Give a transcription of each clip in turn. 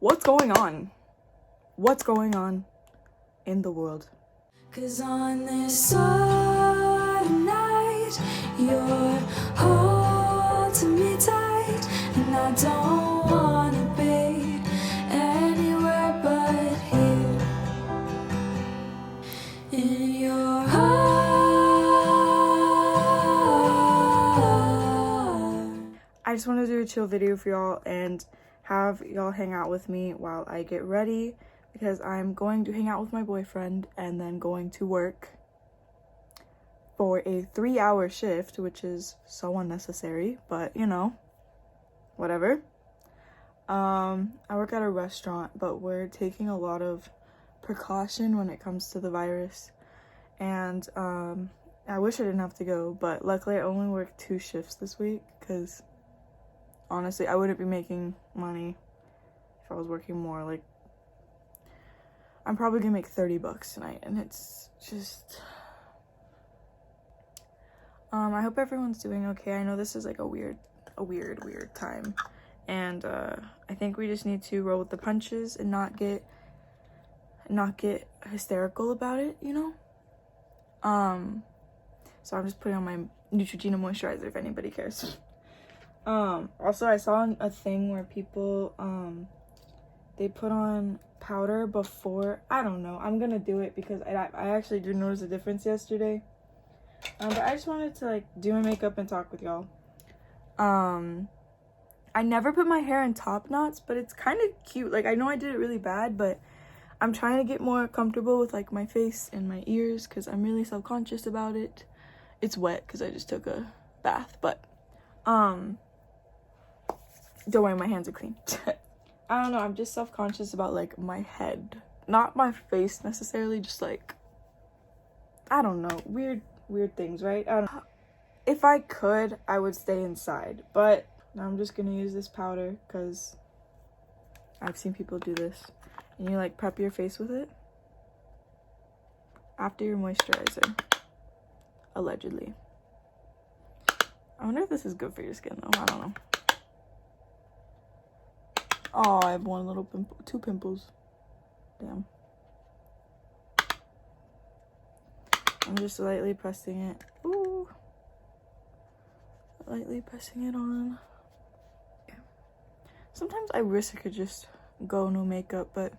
What's going on? What's going on in the world? 'Cause on this autumn night, you're holding me tight, and I don't wanna be anywhere but here in your heart. I just want to do a chill video for y'all and have y'all hang out with me while I get ready, because I'm going to hang out with my boyfriend and then going to work for a 3-hour shift, which is so unnecessary, but you know, whatever. I work at a restaurant, but we're taking a lot of precaution when it comes to the virus, and I wish I didn't have to go, but luckily I only worked 2 shifts this week, because honestly I wouldn't be making money if I was working more. Like, I'm probably gonna make $30 tonight, and it's just I hope everyone's doing okay. I know this is like a weird time, and I think we just need to roll with the punches and not get hysterical about it, you know. So I'm just putting on my Neutrogena moisturizer if anybody cares. Also, I saw a thing where people they put on powder before. I don't know, I'm gonna do it because I actually do notice a difference yesterday. But I just wanted to like do my makeup and talk with y'all. I never put my hair in top knots, but it's kind of cute. Like, I know I did it really bad, but I'm trying to get more comfortable with like my face and my ears because I'm really self-conscious about it. It's wet because I just took a bath, but don't worry, my hands are clean. I don't know, I'm just self-conscious about like my head, not my face necessarily, just like, I don't know, weird things, right? I don't know. If I could, I would stay inside, but now I'm just gonna use this powder because I've seen people do this, and you like prep your face with it after your moisturizer, allegedly. I wonder if this is good for your skin though. I don't know. Oh, I have one little pimple, 2 pimples. Damn. I'm just lightly pressing it. Ooh. Lightly pressing it on. Yeah. Sometimes I wish I could just go no makeup, but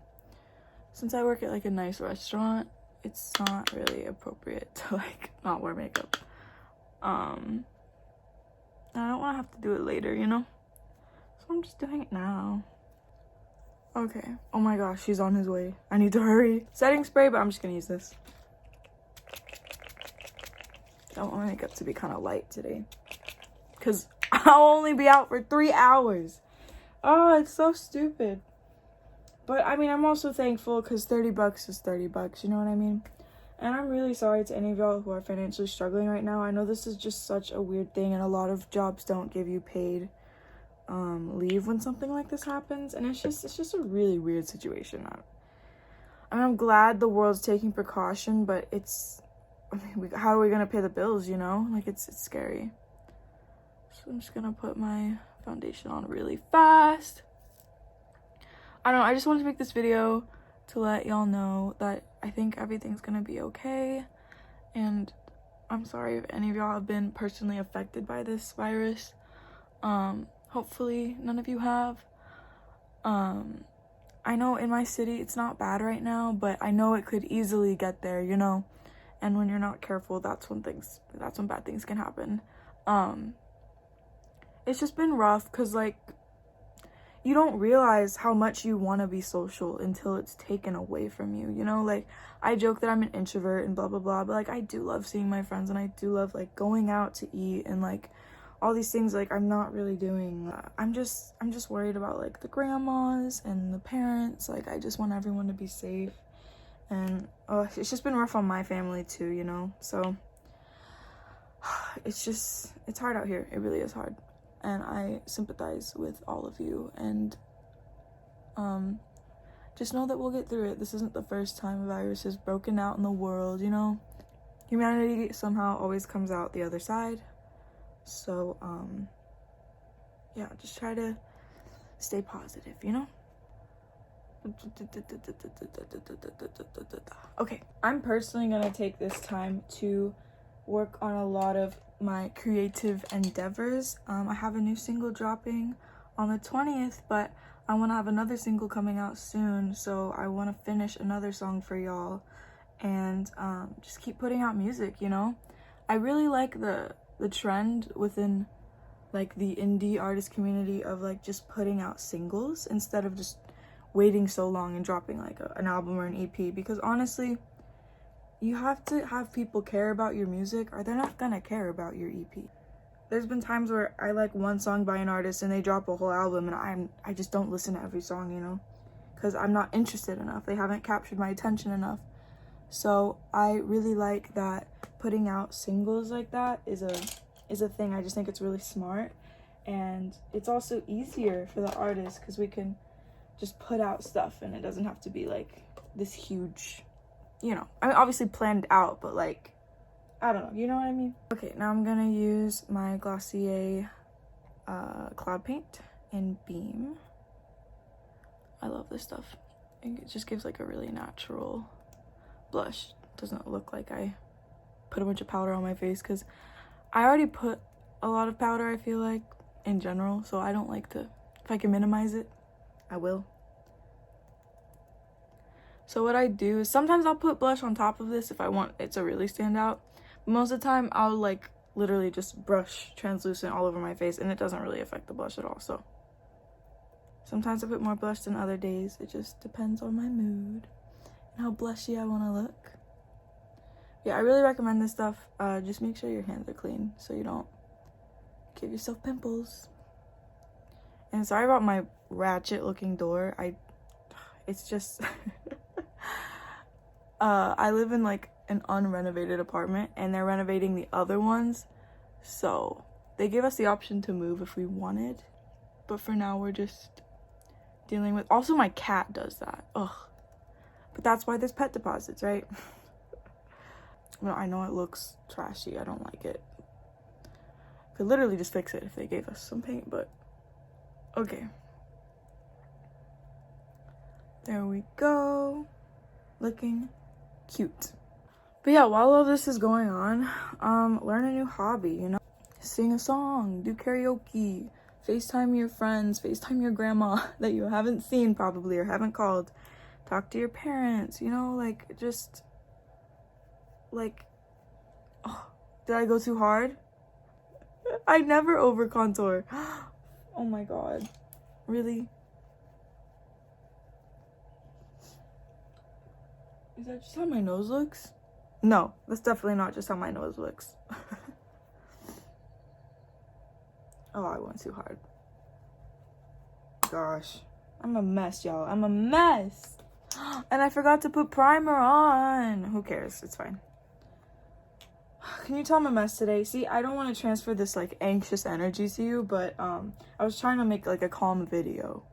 since I work at like a nice restaurant, it's not really appropriate to like not wear makeup. I don't want to have to do it later, you know? So I'm just doing it now. Okay. Oh my gosh, he's on his way. I need to hurry. Setting spray, but I'm just gonna use this. I want my makeup to be kind of light today, because I'll only be out for 3 hours. Oh, it's so stupid. But I mean, I'm also thankful because $30 is $30, you know what I mean? And I'm really sorry to any of y'all who are financially struggling right now. I know this is just such a weird thing, and a lot of jobs don't give you paid leave when something like this happens, and it's just a really weird situation. I'm glad the world's taking precaution, but it's, I mean, how are we gonna pay the bills, you know? Like, it's scary. So I'm just gonna put my foundation on really fast. I don't know, I just wanted to make this video to let y'all know that I think everything's gonna be okay, and I'm sorry if any of y'all have been personally affected by this virus. Hopefully none of you have. I know in my city it's not bad right now, but I know it could easily get there, you know? And when you're not careful, that's when bad things can happen. It's just been rough because, like, you don't realize how much you want to be social until it's taken away from you, you know? Like, I joke that I'm an introvert and blah blah blah, but like, I do love seeing my friends, and I do love like going out to eat and like all these things. Like, I'm not really doing. I'm just worried about like the grandmas and the parents. Like, I just want everyone to be safe, and it's just been rough on my family too, you know? So it's hard out here. It really is hard, and I sympathize with all of you, and just know that we'll get through it. This isn't the first time a virus has broken out in the world, you know? Humanity somehow always comes out the other side. So yeah, just try to stay positive, you know? Okay, I'm personally gonna take this time to work on a lot of my creative endeavors. I have a new single dropping on the 20th, but I want to have another single coming out soon, so I want to finish another song for y'all and just keep putting out music, you know? I really like the trend within like the indie artist community of like just putting out singles instead of just waiting so long and dropping like an album or an EP, because honestly, you have to have people care about your music or they're not gonna care about your EP. There's been times where I like one song by an artist and they drop a whole album and I just don't listen to every song, you know, because I'm not interested enough. They haven't captured my attention enough. So I really like that putting out singles like that is a thing. I just think it's really smart, and it's also easier for the artist because we can just put out stuff and it doesn't have to be like this huge, you know, I mean obviously planned out, but like, I don't know, you know what I mean? Okay, now I'm gonna use my Glossier cloud paint in Beam. I love this stuff. It just gives like a really natural blush. Doesn't look like I put a bunch of powder on my face, because I already put a lot of powder, I feel like, in general, so I don't like to, if I can minimize it, I will. So what I do is sometimes I'll put blush on top of this if I want it to really stand out. But most of the time I'll like literally just brush translucent all over my face and it doesn't really affect the blush at all. So sometimes I put more blush than other days. It just depends on my mood and how blushy I want to look. Yeah, I really recommend this stuff. Just make sure your hands are clean so you don't give yourself pimples. And sorry about my ratchet looking door. It's just I live in like an unrenovated apartment and they're renovating the other ones, so they gave us the option to move if we wanted, but for now we're just dealing with, also my cat does that, ugh, but that's why there's pet deposits, right? Well, I know it looks trashy, I don't like it. Could literally just fix it if they gave us some paint, but okay. There we go. Looking cute. But yeah, while all this is going on, learn a new hobby, you know? Sing a song, do karaoke, FaceTime your friends, FaceTime your grandma that you haven't seen probably or haven't called. Talk to your parents, you know, like just like, oh, did I go too hard? I never over contour. Oh my god. Really? Is that just how my nose looks? No, that's definitely not just how my nose looks. Oh, I went too hard. Gosh. I'm a mess, y'all. I'm a mess. And I forgot to put primer on. Who cares? It's fine. Can you tell I'm a mess today? See, I don't want to transfer this like anxious energy to you, but I was trying to make like a calm video.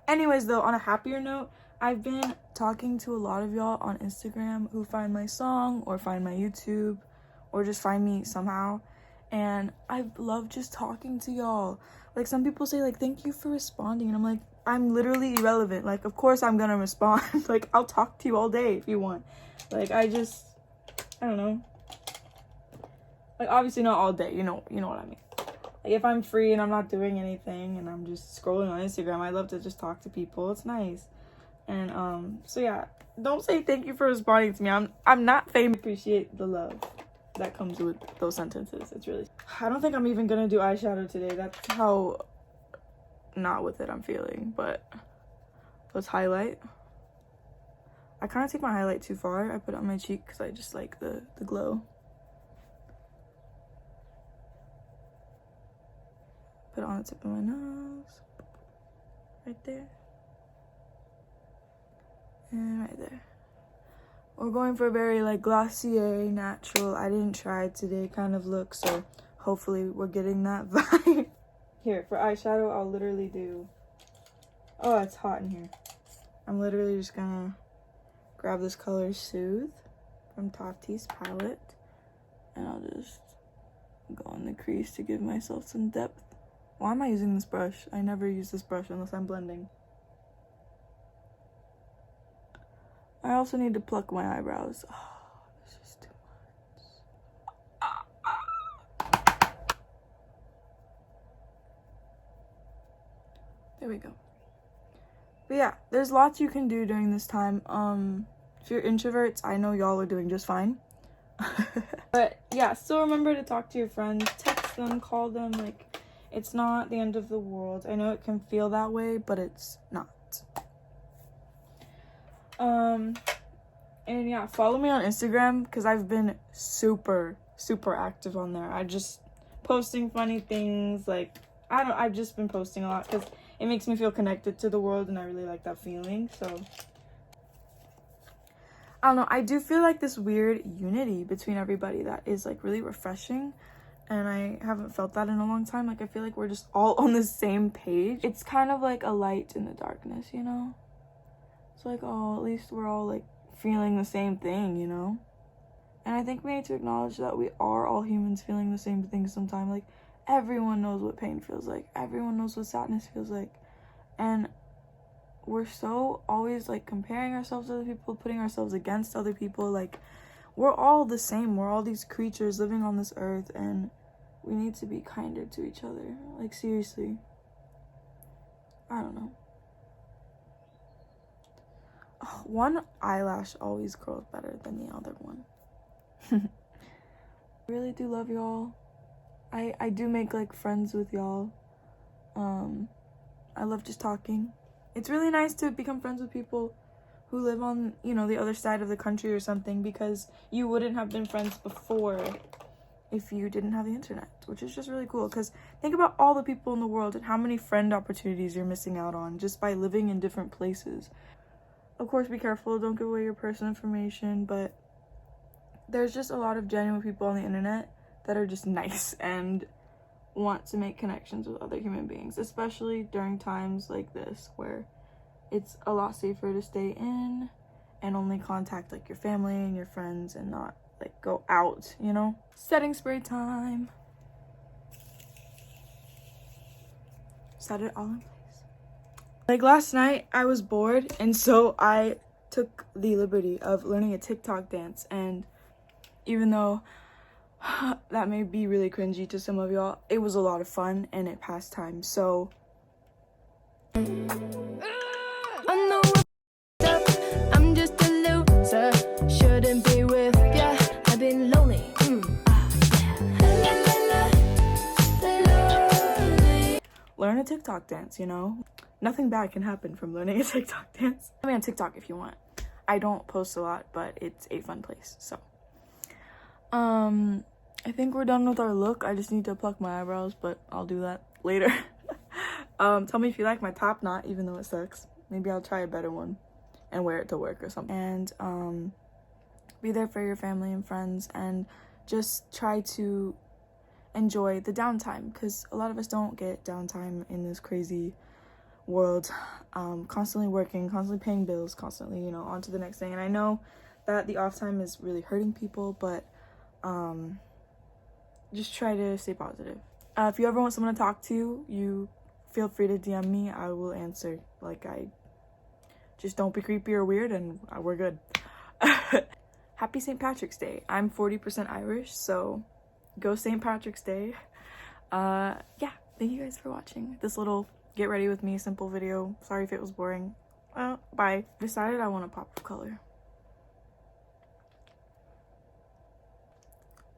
Anyways, though, on a happier note, I've been talking to a lot of y'all on Instagram who find my song or find my YouTube or just find me somehow, and I love just talking to y'all. Like, some people say like, thank you for responding, and I'm like, I'm literally irrelevant. Like, of course I'm gonna respond. Like, I'll talk to you all day if you want. Like, I don't know. Like, obviously not all day, you know what I mean. Like, if I'm free and I'm not doing anything and I'm just scrolling on Instagram, I love to just talk to people. It's nice. And so yeah, don't say thank you for responding to me. I'm not famous. Appreciate the love that comes with those sentences. It's really, I don't think I'm even gonna do eyeshadow today. That's how not with it I'm feeling. But let's highlight. I kind of take my highlight too far. I put it on my cheek because I just like the glow. Put it on the tip of my nose, right there, and right there. We're going for a very like Glossier, natural, I didn't try it today kind of look, so hopefully we're getting that vibe. Here, for eyeshadow, I'll literally do, oh, it's hot in here. I'm literally just gonna grab this color Soothe from Tati's palette, and I'll just go in the crease to give myself some depth. Why am I using this brush? I never use this brush unless I'm blending. I also need to pluck my eyebrows. Oh, this is too much. There we go. But yeah, there's lots you can do during this time. If you're introverts, I know y'all are doing just fine. But yeah, still remember to talk to your friends, text them, call them. Like, it's not the end of the world. I know it can feel that way, but it's not. And yeah, follow me on Instagram because I've been super active on there. I just posting funny things. Like, I've just been posting a lot because it makes me feel connected to the world, and I really like that feeling. So I don't know, I do feel like this weird unity between everybody that is like really refreshing, and I haven't felt that in a long time. Like, I feel like we're just all on the same page. It's kind of like a light in the darkness, you know? It's like, oh, at least we're all like feeling the same thing, you know? And I think we need to acknowledge that we are all humans feeling the same thing sometimes. Like, everyone knows what pain feels like. Everyone knows what sadness feels like. And we're so always like comparing ourselves to other people, putting ourselves against other people. Like, we're all the same. We're all these creatures living on this earth, and we need to be kinder to each other. Like, seriously. I don't know. One eyelash always grows better than the other one. I really do love y'all. I do make like friends with y'all. I love just talking. It's really nice to become friends with people who live on, you know, the other side of the country or something, because you wouldn't have been friends before if you didn't have the internet, which is just really cool. Because think about all the people in the world and how many friend opportunities you're missing out on just by living in different places. Of course, be careful, don't give away your personal information, but there's just a lot of genuine people on the internet that are just nice and want to make connections with other human beings, especially during times like this where it's a lot safer to stay in and only contact like your family and your friends and not like go out, you know? Setting spray time. Set it all in place. Like, last night I was bored, and so I took the liberty of learning a TikTok dance, and even though that may be really cringy to some of y'all, it was a lot of fun and it passed time. So I know I'm just a loser, shouldn't be with ya. I've been lonely. learn a TikTok dance, you know? Nothing bad can happen from learning a TikTok dance. I mean, on TikTok if you want. I don't post a lot, but it's a fun place. So I think we're done with our look. I just need to pluck my eyebrows, but I'll do that later. Tell me if you like my top knot, even though it sucks. Maybe I'll try a better one and wear it to work or something. And be there for your family and friends, and just try to enjoy the downtime, because a lot of us don't get downtime in this crazy world. Constantly working, constantly paying bills, constantly, you know, on to the next thing. And I know that the off time is really hurting people, but just try to stay positive. If you ever want someone to talk to, you feel free to DM me. I will answer. Like, I just don't be creepy or weird, and we're good. Happy St. Patrick's Day. I'm 40% Irish, so go St. Patrick's Day. Yeah, thank you guys for watching this little get ready with me simple video. Sorry if it was boring. Bye. Decided I want a pop of color.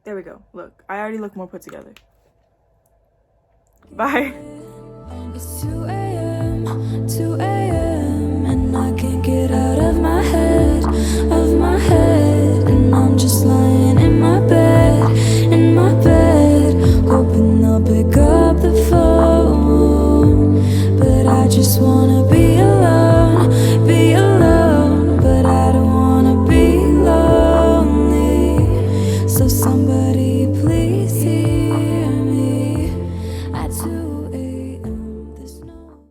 There we go. Look, I already look more put together. Bye. It's 2 a.m.